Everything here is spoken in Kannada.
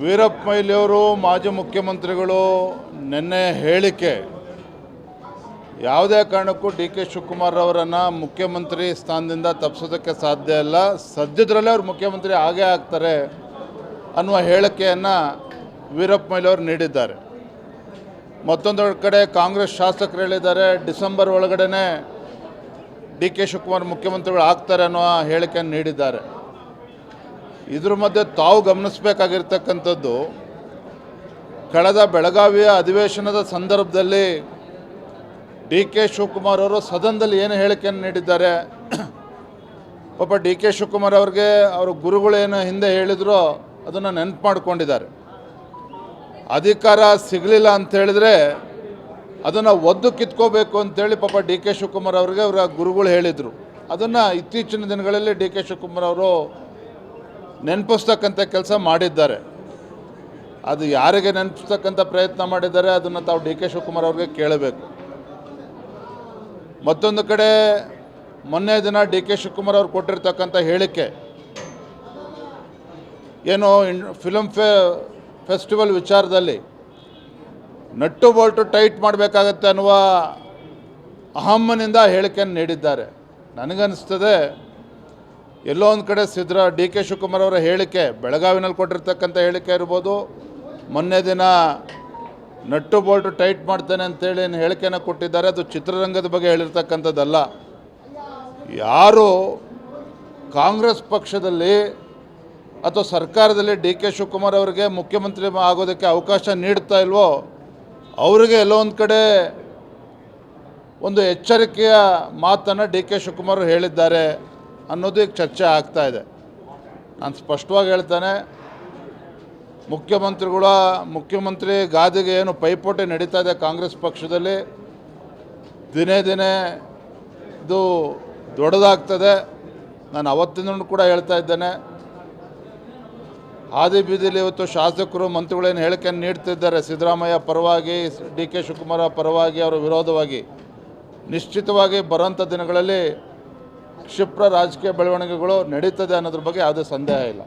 ವೀರಪ್ಪ ಮೊಯ್ಲಿಯವರು ಮಾಜಿ ಮುಖ್ಯಮಂತ್ರಿಗಳು ನಿನ್ನೆ ಹೇಳಿಕೆ ಯಾವುದೇ ಕಾರಣಕ್ಕೂ ಡಿ ಕೆ ಶಿವಕುಮಾರ್ ಅವರನ್ನು ಮುಖ್ಯಮಂತ್ರಿ ಸ್ಥಾನದಿಂದ ತಪ್ಪಿಸೋದಕ್ಕೆ ಸಾಧ್ಯ ಇಲ್ಲ, ಸದ್ಯದರಲ್ಲೇ ಅವರು ಮುಖ್ಯಮಂತ್ರಿ ಆಗೇ ಆಗ್ತಾರೆ ಅನ್ನುವ ಹೇಳಿಕೆಯನ್ನು ವೀರಪ್ಪ ಮೊಯ್ಲಿಯವರು ನೀಡಿದ್ದಾರೆ. ಮತ್ತೊಂದು ಕಡೆ ಕಾಂಗ್ರೆಸ್ ಶಾಸಕರು ಹೇಳಿದ್ದಾರೆ ಡಿಸೆಂಬರ್ ಒಳಗಡೆ ಡಿ ಕೆ ಶಿವಕುಮಾರ್ ಮುಖ್ಯಮಂತ್ರಿಗಳು ಆಗ್ತಾರೆ ಅನ್ನುವ ಹೇಳಿಕೆಯನ್ನು ನೀಡಿದ್ದಾರೆ. ಇದ್ರ ಮಧ್ಯೆ ತಾವು ಗಮನಿಸಬೇಕಾಗಿರ್ತಕ್ಕಂಥದ್ದು, ಕಳೆದ ಬೆಳಗಾವಿಯ ಅಧಿವೇಶನದ ಸಂದರ್ಭದಲ್ಲಿ ಡಿ ಕೆ ಶಿವಕುಮಾರ್ ಅವರು ಸದನದಲ್ಲಿ ಏನು ಹೇಳಿಕೆಯನ್ನು ನೀಡಿದ್ದಾರೆ. ಪಾಪ ಡಿ ಕೆ ಶಿವಕುಮಾರ್ ಅವ್ರಿಗೆ ಅವರ ಗುರುಗಳೇನು ಹಿಂದೆ ಹೇಳಿದ್ರು ಅದನ್ನು ನೆನಪು ಮಾಡಿಕೊಂಡಿದ್ದಾರೆ. ಅಧಿಕಾರ ಸಿಗಲಿಲ್ಲ ಅಂತ ಹೇಳಿದ್ರೆ ಅದನ್ನು ಒದ್ದು ಕಿತ್ಕೋಬೇಕು ಅಂತೇಳಿ ಪಾಪ ಡಿ ಕೆ ಶಿವಕುಮಾರ್ ಅವ್ರಿಗೆ ಅವರ ಗುರುಗಳು ಹೇಳಿದರು. ಅದನ್ನು ಇತ್ತೀಚಿನ ದಿನಗಳಲ್ಲಿ ಡಿ ಕೆ ಶಿವಕುಮಾರ್ ಅವರು ನೆನಪಿಸ್ತಕ್ಕಂಥ ಕೆಲಸ ಮಾಡಿದ್ದಾರೆ. ಅದು ಯಾರಿಗೆ ನೆನಪಿಸ್ತಕ್ಕಂಥ ಪ್ರಯತ್ನ ಮಾಡಿದ್ದಾರೆ ಅದನ್ನು ತಾವು ಡಿ ಕೆ ಶಿವಕುಮಾರ್ ಅವ್ರಿಗೆ ಕೇಳಬೇಕು. ಮತ್ತೊಂದು ಕಡೆ ಮೊನ್ನೆ ದಿನ ಡಿ ಕೆ ಶಿವಕುಮಾರ್ ಅವರು ಕೊಟ್ಟಿರ್ತಕ್ಕಂಥ ಹೇಳಿಕೆ ಏನು ಫಿಲ್ಮ್ ಫೆಸ್ಟಿವಲ್ ವಿಚಾರದಲ್ಲಿ ನಟ್ಟು ಬೋಲ್ಟು ಟೈಟ್ ಮಾಡಬೇಕಾಗತ್ತೆ ಅನ್ನುವ ಅಹಮ್ಮನಿಂದ ಹೇಳಿಕೆಯನ್ನು ನೀಡಿದ್ದಾರೆ. ನನಗನ್ನಿಸ್ತದೆ ಎಲ್ಲೋ ಒಂದು ಕಡೆ ಡಿ ಕೆ ಶಿವಕುಮಾರ್ ಅವರ ಹೇಳಿಕೆ, ಬೆಳಗಾವಿನಲ್ಲಿ ಕೊಟ್ಟಿರ್ತಕ್ಕಂಥ ಹೇಳಿಕೆ ಇರ್ಬೋದು, ಮೊನ್ನೆ ದಿನ ನಟ್ಟು ಬೋಲ್ಟು ಟೈಟ್ ಮಾಡ್ತೇನೆ ಅಂತೇಳಿ ಏನು ಹೇಳಿಕೆಯನ್ನು ಕೊಟ್ಟಿದ್ದಾರೆ, ಅದು ಚಿತ್ರರಂಗದ ಬಗ್ಗೆ ಹೇಳಿರ್ತಕ್ಕಂಥದ್ದಲ್ಲ. ಯಾರು ಕಾಂಗ್ರೆಸ್ ಪಕ್ಷದಲ್ಲಿ ಅಥವಾ ಸರ್ಕಾರದಲ್ಲಿ ಡಿ ಕೆ ಶಿವಕುಮಾರ್ ಅವರಿಗೆ ಮುಖ್ಯಮಂತ್ರಿ ಆಗೋದಕ್ಕೆ ಅವಕಾಶ ನೀಡ್ತಾ ಇಲ್ವೋ ಅವರಿಗೆ ಎಲ್ಲೋ ಒಂದು ಕಡೆ ಒಂದು ಎಚ್ಚರಿಕೆಯ ಮಾತನ್ನು ಡಿ ಕೆ ಶಿವಕುಮಾರ್ ಹೇಳಿದ್ದಾರೆ ಅನ್ನೋದು ಈಗ ಚರ್ಚೆ ಆಗ್ತಾ ಇದೆ. ನಾನು ಸ್ಪಷ್ಟವಾಗಿ ಹೇಳ್ತಾನೆ, ಮುಖ್ಯಮಂತ್ರಿ ಗಾದಿಗೆ ಏನು ಪೈಪೋಟಿ ನಡೀತಾ ಇದೆ ಕಾಂಗ್ರೆಸ್ ಪಕ್ಷದಲ್ಲಿ, ದಿನೇ ದಿನೇ ಇದು ದೊಡ್ಡದಾಗ್ತದೆ. ನಾನು ಅವತ್ತಿನ ಕೂಡ ಹೇಳ್ತಾ ಇದ್ದೇನೆ, ಹಾದಿ ಬೀದಿಲಿ ಇವತ್ತು ಶಾಸಕರು ಮಂತ್ರಿಗಳೇನು ಹೇಳಿಕೆಯನ್ನು ನೀಡ್ತಿದ್ದಾರೆ ಸಿದ್ದರಾಮಯ್ಯ ಪರವಾಗಿ, ಡಿ ಕೆ ಶಿವಕುಮಾರ್ ಪರವಾಗಿ, ಅವರ ವಿರೋಧವಾಗಿ, ನಿಶ್ಚಿತವಾಗಿ ಬರುವಂಥ ದಿನಗಳಲ್ಲಿ ಕ್ಷಿಪ್ರ ರಾಜಕೀಯ ಬೆಳವಣಿಗೆಗಳು ನಡೀತದೆ ಅನ್ನೋದ್ರ ಬಗ್ಗೆ ಯಾವುದೇ ಸಂದೇಹ ಇಲ್ಲ.